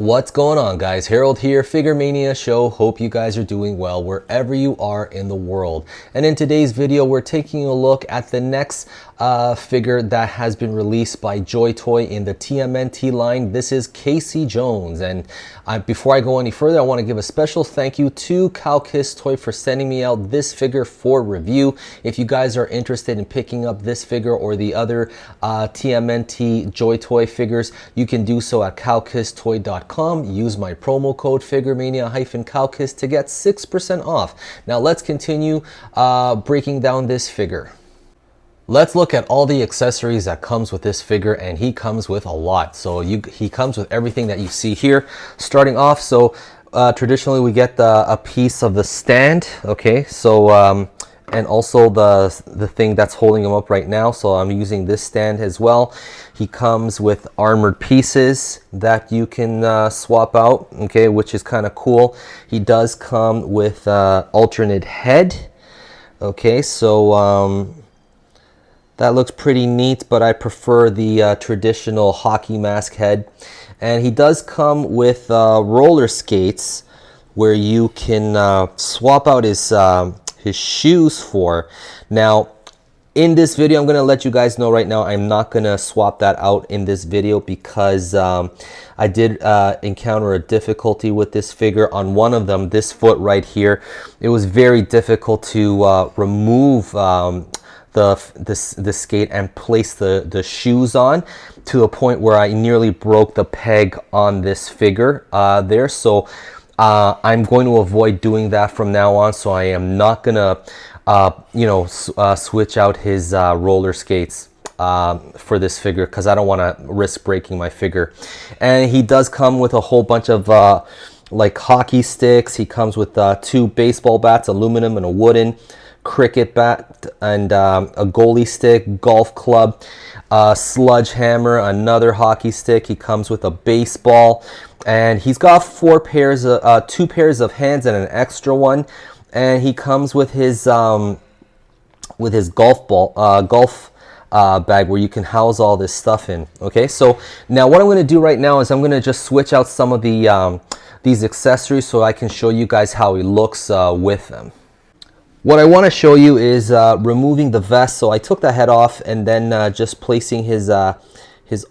What's going on, guys? Harold here, Figuremania Show. Hope you guys are doing well wherever you are in the world. And in today's video, we're taking a look at the next figure that has been released by JoyToy in the TMNT line. This is Casey Jones. And before I go any further, I want to give a special thank you to KowkisToy for sending me out this figure for review. If you guys are interested in picking up this figure or the other TMNT JoyToy figures, you can do so at KowkisToy.com. Use my promo code Figuremania-kowkis to get 6% off. Now let's continue breaking down this figure. Let's look at all the accessories that comes with this figure, and he comes with a lot. So he comes with everything that you see here. Starting off, so traditionally we get a piece of the stand, okay? So and also the thing that's holding him up right now. So I'm using this stand as well. He comes with armored pieces that you can swap out, okay, which is kind of cool. He does come with alternate head, okay, so that looks pretty neat, but I prefer the traditional hockey mask head. And he does come with roller skates where you can swap out his shoes for. Now, in this video, I'm going to let you guys know right now, I'm not going to swap that out in this video because I did encounter a difficulty with this figure. On one of them, this foot right here, it was very difficult to remove the skate and place the shoes on, to a point where I nearly broke the peg on this figure there. So I'm going to avoid doing that from now on. So I am not gonna switch out his roller skates for this figure because I don't want to risk breaking my figure. And he does come with a whole bunch of like hockey sticks. He comes with 2 baseball bats, aluminum and a wooden, cricket bat, and a goalie stick, golf club, sludge hammer, another hockey stick. He comes with a baseball, and he's got 2 pairs of hands and an extra one. And he comes with his golf bag where you can house all this stuff in. Okay, so now what I'm going to do right now is I'm going to just switch out some of the these accessories so I can show you guys how he looks with them. What I want to show you is removing the vest. So I took the head off and then just placing his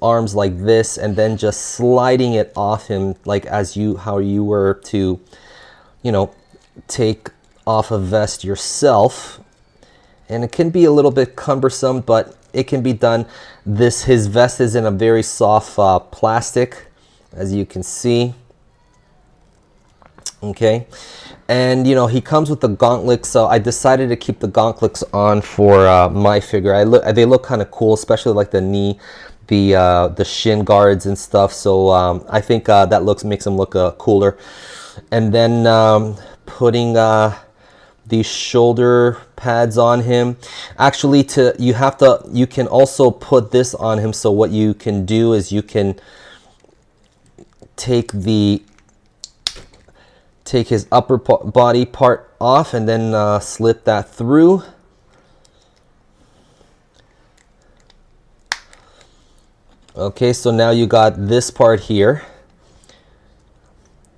arms like this, and then just sliding it off him, like how you were to, take off a vest yourself. And it can be a little bit cumbersome, but it can be done. His vest is in a very soft plastic, as you can see. Okay, and he comes with the gauntlets, so I decided to keep the gauntlets on for my figure. They look kind of cool, especially like the knee, the shin guards and stuff. So I think that makes them look cooler. And then putting these shoulder pads on him. Actually, you can also put this on him. So what you can do is you can take his upper body part off and then slip that through. Okay, so now you got this part here,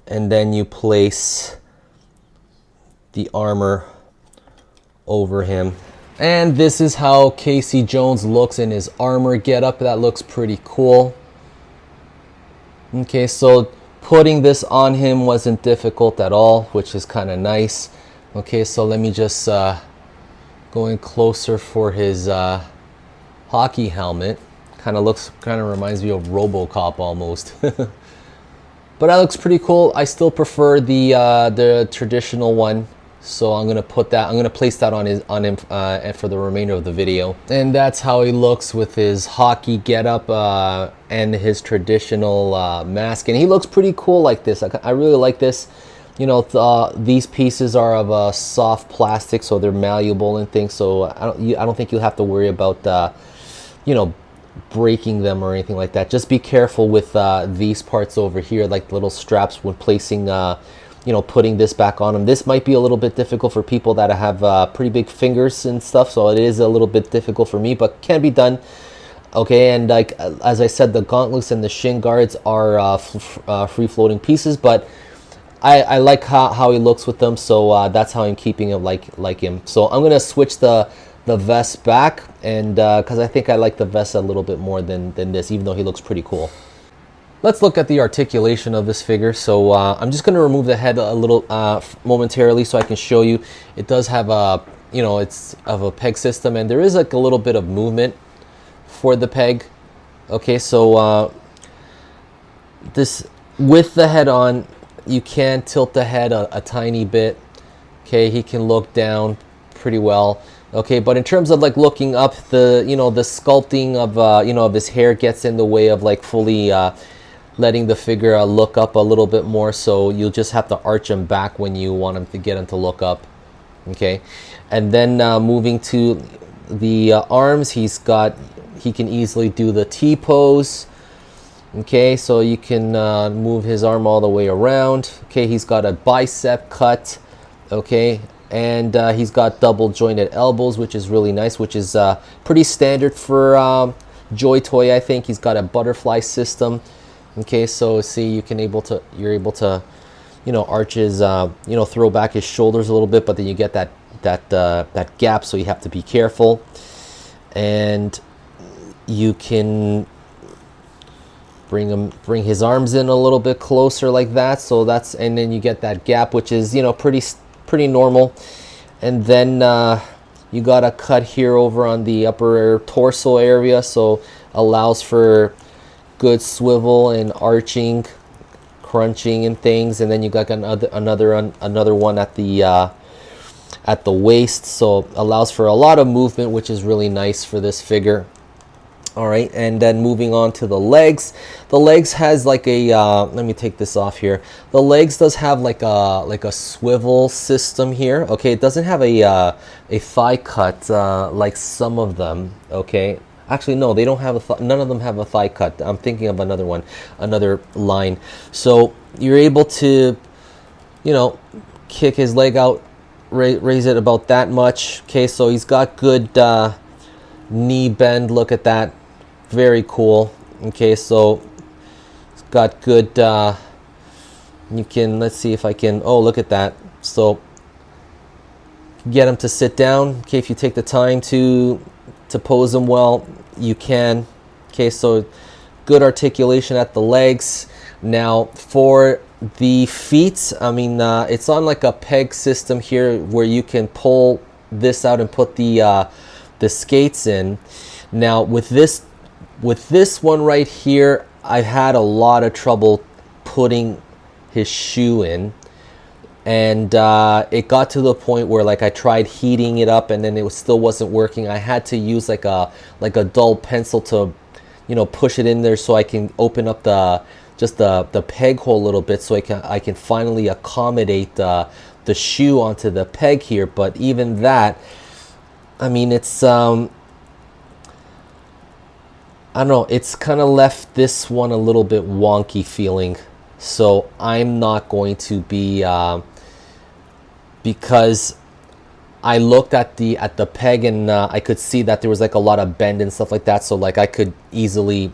and then you place the armor over him. And this is how Casey Jones looks in his armor getup. That looks pretty cool. Okay, so putting this on him wasn't difficult at all, which is kind of nice. Okay, so let me just go in closer for his hockey helmet. Kind of reminds me of RoboCop almost. But that looks pretty cool. I still prefer the traditional one. So I'm gonna place that on him for the remainder of the video. And that's how he looks with his hockey getup and his traditional mask. And he looks pretty cool like this. I really like this. These pieces are of soft plastic, so they're malleable and things. So I don't think you'll have to worry about breaking them or anything like that. Just be careful with these parts over here, like the little straps when placing putting this back on them. This might be a little bit difficult for people that have pretty big fingers and stuff, so it is a little bit difficult for me, but can be done. Okay, and like as I said, the gauntlets and the shin guards are free-floating pieces, but I like how he looks with them, so that's how I'm keeping him like him. So I'm gonna switch the vest back, and because I think I like the vest a little bit more than this, even though he looks pretty cool. Let's look at the articulation of this figure. So I'm just gonna remove the head a little momentarily so I can show you. It does have a, you know, it's of a peg system, and there is like a little bit of movement for the peg. Okay, so this, with the head on, you can tilt the head a tiny bit. Okay, he can look down pretty well. Okay, but in terms of like looking up, the, you know, the sculpting of you know, of his hair gets in the way of like fully letting the figure look up a little bit more, so you'll just have to arch him back when you want him to get him to look up. Okay, and then moving to the arms, he can easily do the T pose. Okay, so you can move his arm all the way around. Okay, he's got a bicep cut. Okay, and he's got double jointed elbows, which is really nice, which is pretty standard for JoyToy. I think he's got a butterfly system. Okay, so see, you're able to, you know, arch his, you know, throw back his shoulders a little bit, but then you get that gap, so you have to be careful. And you can bring his arms in a little bit closer like that, so that's, and then you get that gap, which is, you know, pretty normal. And then you got a cut here over on the upper torso area, so allows for good swivel and arching, crunching and things. And then you got another one at the waist, so allows for a lot of movement, which is really nice for this figure. All right, and then moving on to the legs. The legs has like a let me take this off here. The legs does have like a swivel system here. Okay, it doesn't have a thigh cut like some of them. Okay, actually no, they don't have none of them have a thigh cut. I'm thinking of another one, another line. So you're able to, you know, kick his leg out, raise it about that much. Okay, so he's got good knee bend. Look at that. Very cool. Okay, so it's got good you can, let's see if I can, oh, look at that. So get him to sit down. Okay, if you take the time to pose him well, you can. Okay, so good articulation at the legs. Now for the feet, I mean, it's on like a peg system here where you can pull this out and put the skates in. Now with this one right here, I had a lot of trouble putting his shoe in, and it got to the point where like I tried heating it up and then it still wasn't working. I had to use like a dull pencil to, you know, push it in there so I can open up just the peg hole a little bit, so I can finally accommodate the shoe onto the peg here. But even that, I mean, it's I don't know, it's kind of left this one a little bit wonky feeling. So I'm not going to be, because I looked at the peg and I could see that there was like a lot of bend and stuff like that. So like I could easily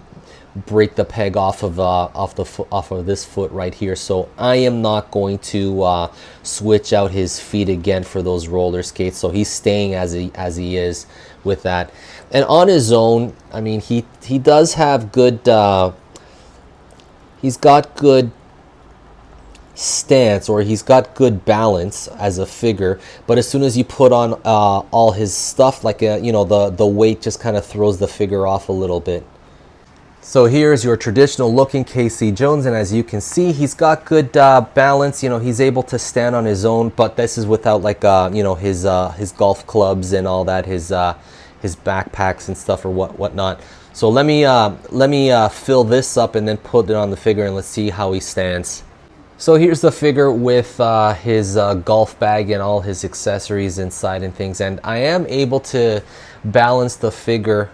break the peg off of this foot right here. So I am not going to switch out his feet again for those roller skates. So he's staying as he is with that. And on his own, I mean, he does have good, he's got good stance, or he's got good balance as a figure. But as soon as you put on all his stuff, like you know, the weight just kind of throws the figure off a little bit. So here's your traditional looking Casey Jones, and as you can see, he's got good balance. You know, he's able to stand on his own, but this is without like you know, his golf clubs and all that, his backpacks and stuff or whatnot. So let me fill this up and then put it on the figure, and let's see how he stands. So here's the figure with his golf bag and all his accessories inside and things, and I am able to balance the figure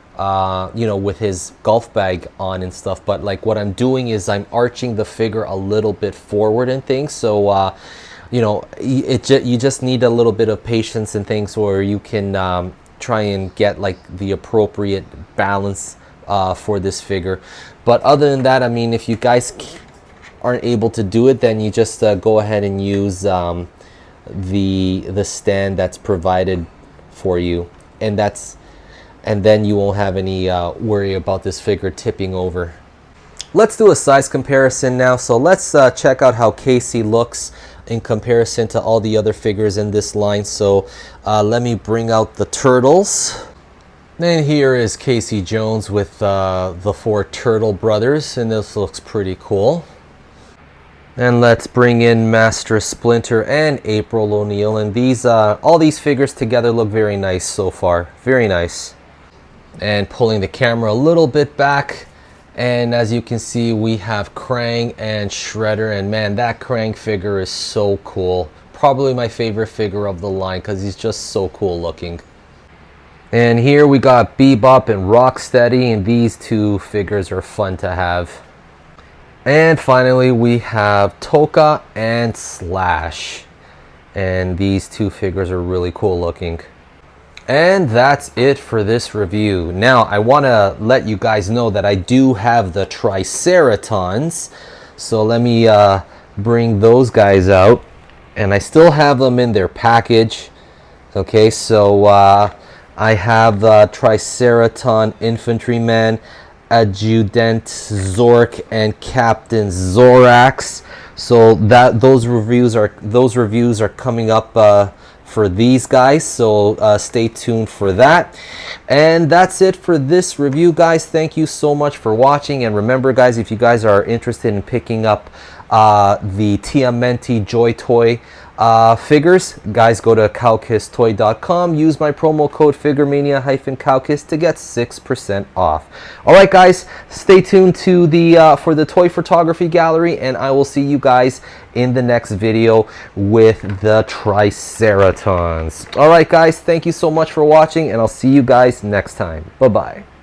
you know, with his golf bag on and stuff. But like what I'm doing is I'm arching the figure a little bit forward and things. So you know, you just need a little bit of patience and things, where you can try and get like the appropriate balance for this figure. But other than that, I mean, if you guys aren't able to do it, then you just go ahead and use the stand that's provided for you, and then you won't have any worry about this figure tipping over. Let's do a size comparison now. So let's check out how Casey looks in comparison to all the other figures in this line. So let me bring out the turtles. And here is Casey Jones with the 4 turtle brothers, and this looks pretty cool. And let's bring in Master Splinter and April O'Neil, and these all these figures together look very nice so far. Very nice. And pulling the camera a little bit back, and as you can see, we have Krang and Shredder, and man, that Krang figure is so cool. Probably my favorite figure of the line because he's just so cool looking. And here we got Bebop and Rocksteady, and these 2 figures are fun to have. And finally we have Toka and Slash, and these 2 figures are really cool looking. And that's it for this review. Now I want to let you guys know that I do have the Triceratons, so let me bring those guys out, and I still have them in their package. Okay, so I have the Tricerton Infantryman, Adjutant Zork, and Captain Zorax. So those reviews are coming up for these guys, so stay tuned for that. And that's it for this review, guys. Thank you so much for watching, and remember, guys, if you guys are interested in picking up the TMNT JoyToy figures, guys, go to KowkisToy.com, use my promo code Figuremania-kowkis to get 6% off. Alright, guys, stay tuned to for the toy photography gallery, and I will see you guys in the next video with the Triceratons. Alright, guys, thank you so much for watching, and I'll see you guys next time. Bye bye.